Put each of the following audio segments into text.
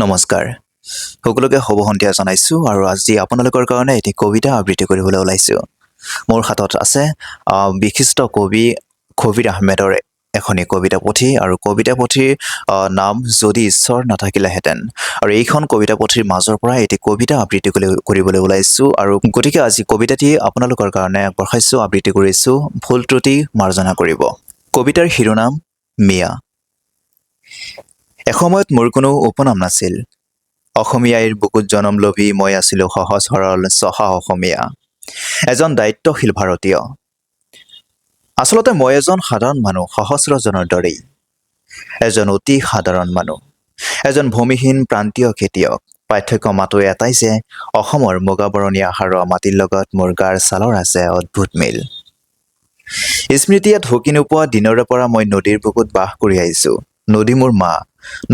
নমস্কাৰ সকলোকে শুভ সন্ধিয়া জনাইছোঁ আৰু আজি আপোনালোকৰ কাৰণে এটি কবিতা আবৃত্তি কৰিবলৈ ওলাইছোঁ। মোৰ হাতত আছে বিশিষ্ট কবি কবিৰ আহমেদৰ এখনি কবিতা পুথি আৰু কবিতা পুথিৰ নাম যদি ঈশ্বৰ নাথাকিলেহেঁতেন আৰু এইখন কবিতা পুথিৰ মাজৰ পৰা এটি কবিতা আবৃত্তি কৰিবলৈ ওলাইছোঁ আৰু গতিকে আজি কবিতাটি আপোনালোকৰ কাৰণে আগবঢ়াইছোঁ, আবৃত্তি কৰিছোঁ, ভুল ত্ৰুটি মাৰ্জনা কৰিব। কবিতাৰ শিৰোনাম মিয়া। এসময়ত মোৰ কোনো উপনাম নাছিল। অসমীয়াইৰ বুকুত জনম লভি মই আছিলোঁ সহজ সৰল চহা অসমীয়া, এজন দায়িত্বশীল ভাৰতীয়। আচলতে মই এজন সাধাৰণ মানুহ, সহস্ৰজনৰ দৰেই এজন অতি সাধাৰণ মানুহ, এজন ভূমিহীন প্ৰান্তীয় খেতিয়ক। পাৰ্থক্য মাথো এটাই যে অসমৰ মুগাবৰণীয়া সাৰুৱা মাটিৰ লগত মোৰ গাৰ ছালৰ আছে অদ্ভুত মিল। স্মৃতিয়ে ঢুকি নোপোৱা দিনৰে পৰা মই নদীৰ বুকুত বাস কৰি আহিছোঁ। নদী মোৰ মা,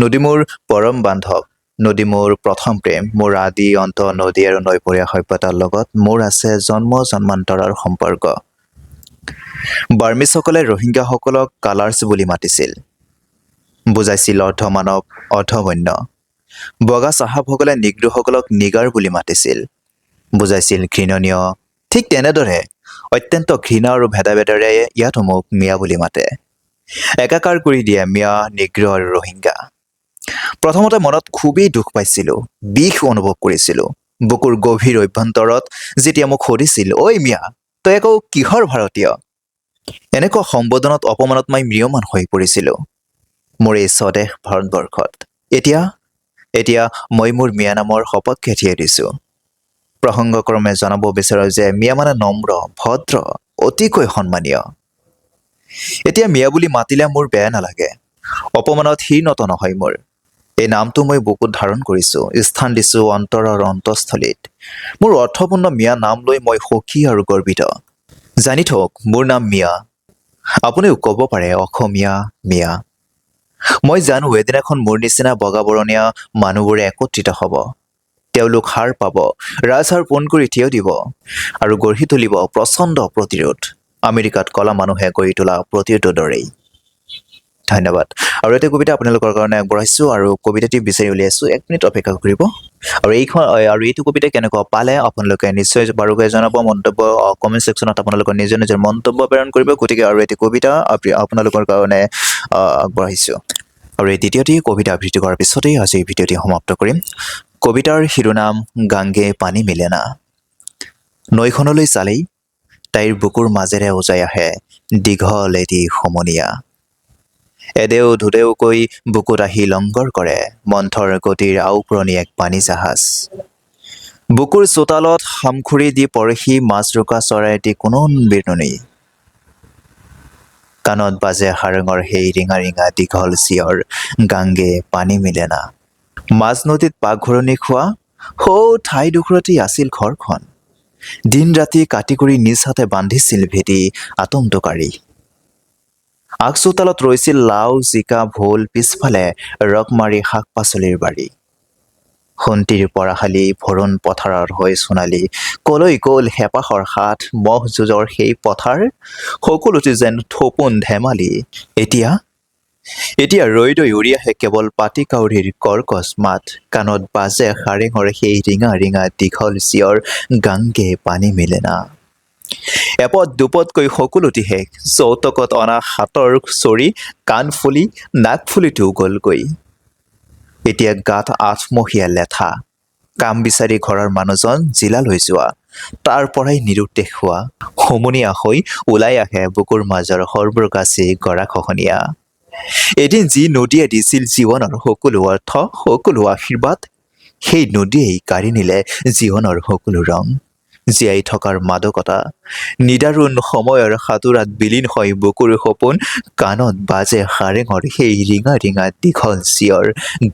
নদী মোৰ পৰম বান্ধৱ, নদী মোৰ প্ৰথম প্ৰেম, মোৰ আদি অন্ত নদী আৰু নৈপৰীয়া সভ্যতাৰ লগত মোৰ আছে জন্ম জন্মান্তৰৰ সম্পৰ্ক। বাৰ্মিছসকলে ৰোহিংগাসকলক কালাৰ্ছ বুলি মাতিছিল, বুজাইছিল অৰ্ধমানৱ অৰ্ধবন্য। বগা চাহাবসকলে নিগ্ৰোসকলক নিগাৰ বুলি মাতিছিল, বুজাইছিল ঘৃণনীয়। ঠিক তেনেদৰে অত্যন্ত ঘৃণা আৰু ভেদাভেদেৰে ইয়াতো মোক মিয়া বুলি মাতে। একাকাৰ কৰি দিয়ে মিয়া, নিগ্ৰো আৰু ৰোহিংগা। প্ৰথমতে মনত খুবেই দুখ পাইছিলোঁ, বিষ অনুভৱ কৰিছিলোঁ। বুকুৰ গভীৰ অভ্যন্তৰত যেতিয়া মোক সুধিছিল, ঐ মিয়া তই আকৌ কিহৰ ভাৰতীয়, এনেকুৱা সম্বোধনত অপমানত মই ম্ৰিয়মান হৈ পৰিছিলোঁ মোৰ এই স্বদেশ ভাৰতবৰ্ষত। এতিয়া মই মোৰ মিয়া নামৰ সপক্ষে থিয় দিছোঁ। প্ৰসংগক্ৰমে জনাব বিচাৰোঁ যে মিয়া মানে নম্ৰ, ভদ্ৰ, অতিকৈ সন্মানীয়। এতিয়া মিয়া বুলি মাতিলে মোৰ বেয়া নালাগে, অপমানত শীৰ্ণত নহয় মোৰ। এই নামটো মই বুকুত ধাৰণ কৰিছোঁ, স্থান দিছোঁ অন্তৰৰ অন্তঃস্থলীত। মোৰ অৰ্থপূৰ্ণ মিয়া নাম লৈ মই সুখী আৰু গৰ্বিত। জানি থওক মোৰ নাম মিয়া। আপুনিও ক'ব পাৰে অসমীয়া মিয়া। মই জানো এদিনাখন মোৰ নিচিনা বগাবৰণীয়া মানুহবোৰে একত্ৰিত হ'ব। তেওঁলোক হাৰ পাব, ৰাজহাৰ পোন কৰি থিয় দিব আৰু গঢ়ি তুলিব প্ৰচণ্ড প্ৰতিৰোধ, আমেৰিকাত কলা মানুহে গঢ়ি তোলা প্ৰতিৰোধৰ দৰেই। ধন্যবাদ। আৰু এটা কবিতা আপোনালোকৰ কাৰণে আগবঢ়াইছোঁ আৰু কবিতাটি বিচাৰি উলিয়াইছোঁ, 1 মিনিট অপেক্ষা কৰিব। আৰু এইটো কবিতা কেনেকুৱা পালে আপোনালোকে নিশ্চয় বাৰুকৈ জনাব। মন্তব্য কমেণ্ট ছেকশ্যনত আপোনালোকৰ নিজৰ নিজৰ মন্তব্য প্ৰেৰণ কৰিব। গতিকে আৰু এটি কবিতা আপোনালোকৰ কাৰণে আগবঢ়াইছোঁ। আৰু এই দ্বিতীয়টি কবিতা আবৃত্তি কৰাৰ পিছতেই আজি এই ভিডিঅ'টি সমাপ্ত কৰিম। কবিতাৰ শিৰোনাম গাংগে পানী মিলে না। নৈখনলৈ চালেই তাইৰ বুকুৰ মাজেৰে উজাই আহে দীঘল এটি সমনীয়া। এদেও ধুদেওকৈ বুকুত আহি লংগৰ কৰে মন্থৰ গতিৰ আওপুৰণি এক পানী জাহাজ। বুকুৰ চোতালত সামখুৰি দি পৰহি মাছৰোকা চৰাই এটি কোনোন বিৰণি। কাণত বাজে সাৰেঙৰ সেই ৰিঙা ৰিঙা দীঘল চিঞৰ, গাংগে পানী মিলে না। মাজ নদীত পাকঘৰণি খোৱা সৌ ঠাইডোখৰতেই আছিল ঘৰখন। দিন ৰাতি কাটি কৰি নিজ হাতে বান্ধিছিল ভেটি আতমটোকাৰী। আগচোতালত ৰৈছিল লাও, জিকা, ভোল, পিছফালে ৰকমাৰি শাক পাচলিৰ বাৰী। সোণটিৰ পৰাশালী ভৰুণ পথাৰৰ হৈ সোণালী, কলৈ গ'ল হেঁপাহৰ হাত, মহ যুঁজৰ সেই পথাৰ, সকলোতে যেন থোপোন ধেমালি। এতিয়া ৰৈ উৰি আহে কেৱল পাতি কাউৰীৰ কৰ্কশ মাত, কাণত বাজে সাৰেঙৰ সেই ৰিঙা ৰিঙা দীঘল চিঞৰ, গাংগে পানী মিলে না। এপদ দুপদকৈ সকলোটি শেষ, চৌতকত অনা হাতৰ চৰি কাণ ফুলি নাক ফুলিটো গ'লগৈ। এতিয়া গাত আঠমহীয়া লেঠা, কাম বিচাৰি ঘৰৰ মানুহজন জিলালৈ যোৱা, তাৰ পৰাই নিৰুদ্দেশ হোৱা। সমনীয়া হৈ ওলাই আহে বুকুৰ মাজৰ সৰ্বগ্ৰাসী গৰাখহনীয়া। এদিন যি নদীয়ে দিছিল জীৱনৰ সকলো অৰ্থ, সকলো আশীৰ্বাদ, সেই নদীয়েই কাঢ়ি নিলে জীৱনৰ সকলো ৰং, জীয়াই থকাৰ মাদকতা। নিদাৰুণ সময়ৰ সাঁতোৰাত বিলীন হয় বুকুৰ সপোন, কাণত বাজে সাৰেঙৰ সেই ৰিঙা ৰিঙা দীঘল চিঞৰ,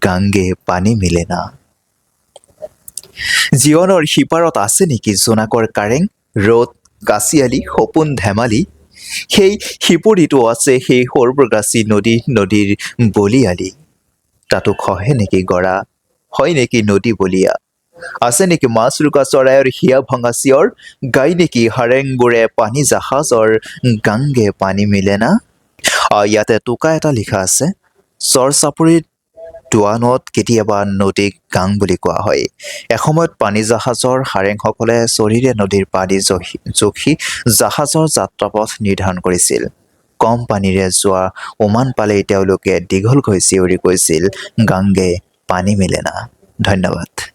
গাংগে পানী মিলে না। জীৱনৰ সিপাৰত আছে নেকি জোনাকৰ কাৰেং, ৰ'দ কাছিয়ালি সপোন ধেমালি, সেই সিপুৰিতো আছে সেই সৰ্বগ্ৰাসী নদীৰ বলিয়ালি। তাতো খহে নেকি গৰা, হয় নেকি নদী বলিয়া, আছে নেকি মাছৰোকা চৰাইৰ হিয়া ভঙা চিঞৰ, গাই নেকি হাৰেংবোৰে পানী জাহাজৰ, গাংগে পানী মিলে না। ইয়াতে টোকা এটা লিখা আছে, চৰ চাপৰিত টোৱানত কেতিয়াবা নদীক গাং বুলি কোৱা হয়। এসময়ত পানী জাহাজৰ সাৰেংসকলে চৰীৰে নদীৰ পানী জখি জাহাজৰ যাত্ৰাপথ নিৰ্ধাৰণ কৰিছিল। কম পানীৰে যোৱা উমান পালেই তেওঁলোকে দীঘলকৈ চিঞৰি কৈছিল, গাংগে পানী মিলে না। ধন্যবাদ।